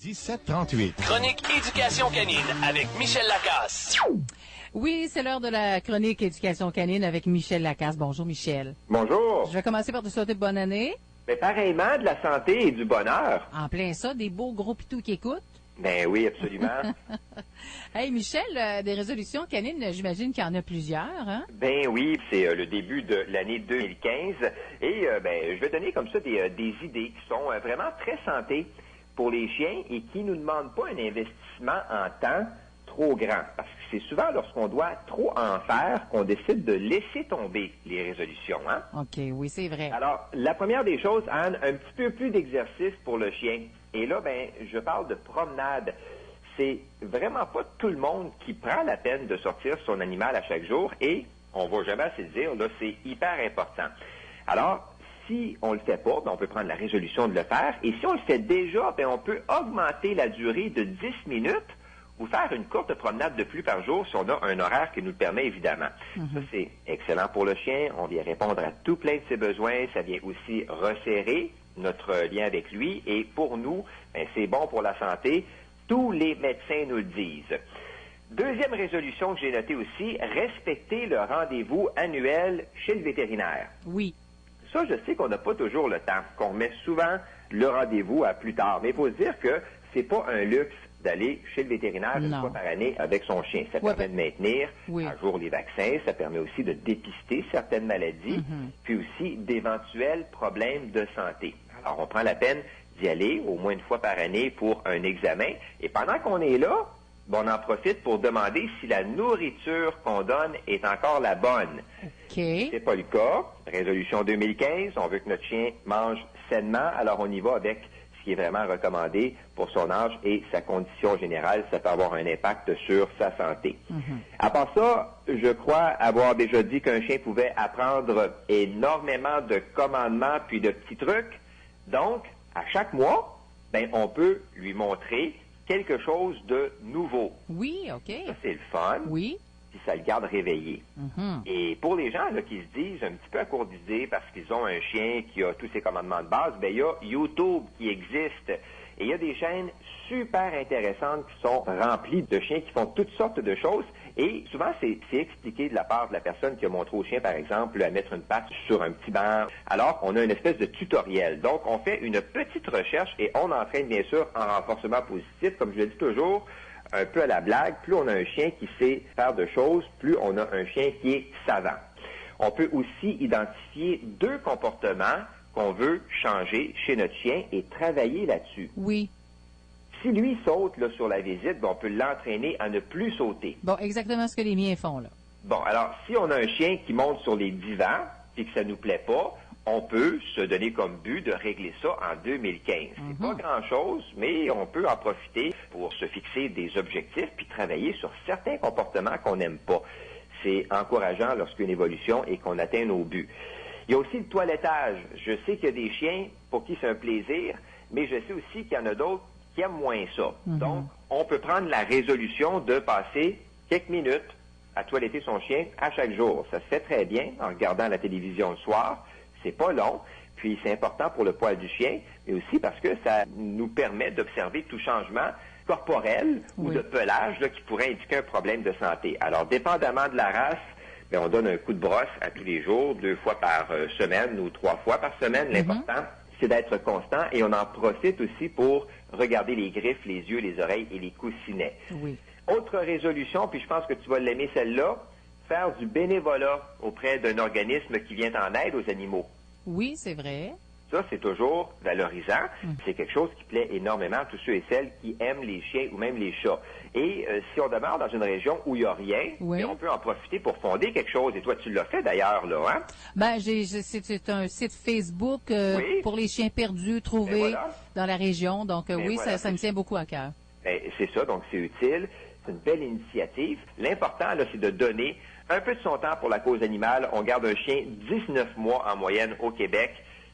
1738. Chronique éducation canine avec Michel Lacasse. Oui, c'est l'heure de la chronique éducation canine avec Michel Lacasse. Bonjour Michel. Bonjour. Je vais commencer par te souhaiter bonne année. Mais pareillement, de la santé et du bonheur. En plein ça, des beaux gros pitous qui écoutent. Ben oui, absolument. Hey Michel, des résolutions canines, j'imagine qu'il y en a plusieurs, hein? Ben oui, c'est le début de l'année 2015 et je vais donner comme ça des idées qui sont vraiment très santé pour les chiens et qui nous demandent pas un investissement en temps trop grand. Parce que c'est souvent lorsqu'on doit trop en faire qu'on décide de laisser tomber les résolutions, hein? OK, oui, c'est vrai. Alors, la première des choses, Anne, un petit peu plus d'exercice pour le chien. Et là, je parle de promenade. C'est vraiment pas tout le monde qui prend la peine de sortir son animal à chaque jour et on va jamais assez le dire, là, c'est hyper important. Alors, si on le fait pas, on peut prendre la résolution de le faire. Et si on le fait déjà, on peut augmenter la durée de 10 minutes ou faire une courte promenade de plus par jour si on a un horaire qui nous le permet, évidemment. Ça, c'est excellent pour le chien. On vient répondre à tout plein de ses besoins. Ça vient aussi resserrer notre lien avec lui. Et pour nous, c'est bon pour la santé. Tous les médecins nous le disent. Deuxième résolution que j'ai notée aussi, respecter le rendez-vous annuel chez le vétérinaire. Oui. Ça, je sais qu'on n'a pas toujours le temps, qu'on met souvent le rendez-vous à plus tard. Mais il faut se dire que c'est pas un luxe d'aller chez le vétérinaire une fois par année avec son chien. Ça permet de maintenir à jour les vaccins, ça permet aussi de dépister certaines maladies, puis aussi d'éventuels problèmes de santé. Alors, on prend la peine d'y aller au moins une fois par année pour un examen. Et pendant qu'on est là, on en profite pour demander si la nourriture qu'on donne est encore la bonne. OK. C'est pas le cas. Résolution 2015, on veut que notre chien mange sainement, alors on y va avec ce qui est vraiment recommandé pour son âge et sa condition générale. Ça peut avoir un impact sur sa santé. À part ça, je crois avoir déjà dit qu'un chien pouvait apprendre énormément de commandements puis de petits trucs. Donc, à chaque mois, on peut lui montrer quelque chose de nouveau. Oui, OK. Ça, c'est le fun. Oui. Puis ça le garde réveillé. Et pour les gens là, qui se disent un petit peu à court d'idées parce qu'ils ont un chien qui a tous ses commandements de base, il y a YouTube qui existe. Et il y a des chaînes super intéressantes qui sont remplies de chiens qui font toutes sortes de choses. Et souvent, c'est expliqué de la part de la personne qui a montré au chien, par exemple, à mettre une patte sur un petit banc. Alors, on a une espèce de tutoriel. Donc, on fait une petite recherche et on entraîne, bien sûr, en renforcement positif. Comme je le dis toujours, un peu à la blague, plus on a un chien qui sait faire de choses, plus on a un chien qui est savant. On peut aussi identifier 2 comportements qu'on veut changer chez notre chien et travailler là-dessus. Oui. Si lui saute là, sur la visite, on peut l'entraîner à ne plus sauter. Bon, exactement ce que les miens font, là. Bon, alors, si on a un chien qui monte sur les divans et que ça nous plaît pas, on peut se donner comme but de régler ça en 2015. C'est pas grand-chose, mais on peut en profiter pour se fixer des objectifs puis travailler sur certains comportements qu'on n'aime pas. C'est encourageant lorsqu'une évolution et qu'on atteint nos buts. Il y a aussi le toilettage. Je sais qu'il y a des chiens pour qui c'est un plaisir, mais je sais aussi qu'il y en a d'autres qui aiment moins ça. Donc, on peut prendre la résolution de passer quelques minutes à toiletter son chien à chaque jour. Ça se fait très bien en regardant la télévision le soir. C'est pas long, puis c'est important pour le poil du chien, mais aussi parce que ça nous permet d'observer tout changement corporel ou de pelage là, qui pourrait indiquer un problème de santé. Alors, dépendamment de la race, on donne un coup de brosse à tous les jours, 2 fois par semaine ou 3 fois par semaine. L'important, c'est d'être constant et on en profite aussi pour regarder les griffes, les yeux, les oreilles et les coussinets. Oui. Autre résolution, puis je pense que tu vas l'aimer celle-là, faire du bénévolat auprès d'un organisme qui vient en aide aux animaux. Oui, c'est vrai. Ça, c'est toujours valorisant. C'est quelque chose qui plaît énormément à tous ceux et celles qui aiment les chiens ou même les chats. Et si on demeure dans une région où il n'y a rien, on peut en profiter pour fonder quelque chose. Et toi, tu l'as fait d'ailleurs, là, hein? C'est un site Facebook pour les chiens perdus trouvés dans la région. Donc, ça me tient beaucoup à cœur. C'est ça, donc c'est utile. C'est une belle initiative. L'important, là, c'est de donner un peu de son temps pour la cause animale. On garde un chien 19 mois en moyenne au Québec.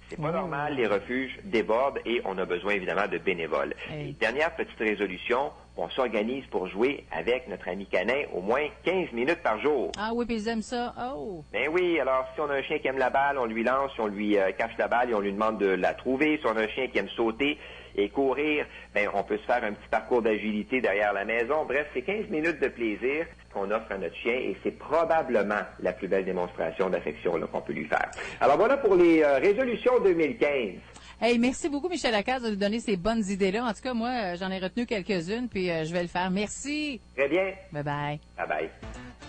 C'est pas normal, les refuges débordent et on a besoin évidemment de bénévoles. Et dernière petite résolution, on s'organise pour jouer avec notre ami canin au moins 15 minutes par jour. Ah oui, puis ils aiment ça. Oh! Ben oui, alors si on a un chien qui aime la balle, on lui lance, si on lui cache la balle et on lui demande de la trouver. Si on a un chien qui aime sauter Et courir, ben, on peut se faire un petit parcours d'agilité derrière la maison. Bref, c'est 15 minutes de plaisir qu'on offre à notre chien et c'est probablement la plus belle démonstration d'affection qu'on peut lui faire. Alors voilà pour les résolutions 2015. Hey, merci beaucoup, Michel Lacasse, de nous donner ces bonnes idées-là. En tout cas, moi, j'en ai retenu quelques-unes, puis je vais le faire. Merci. Très bien. Bye-bye. Bye-bye.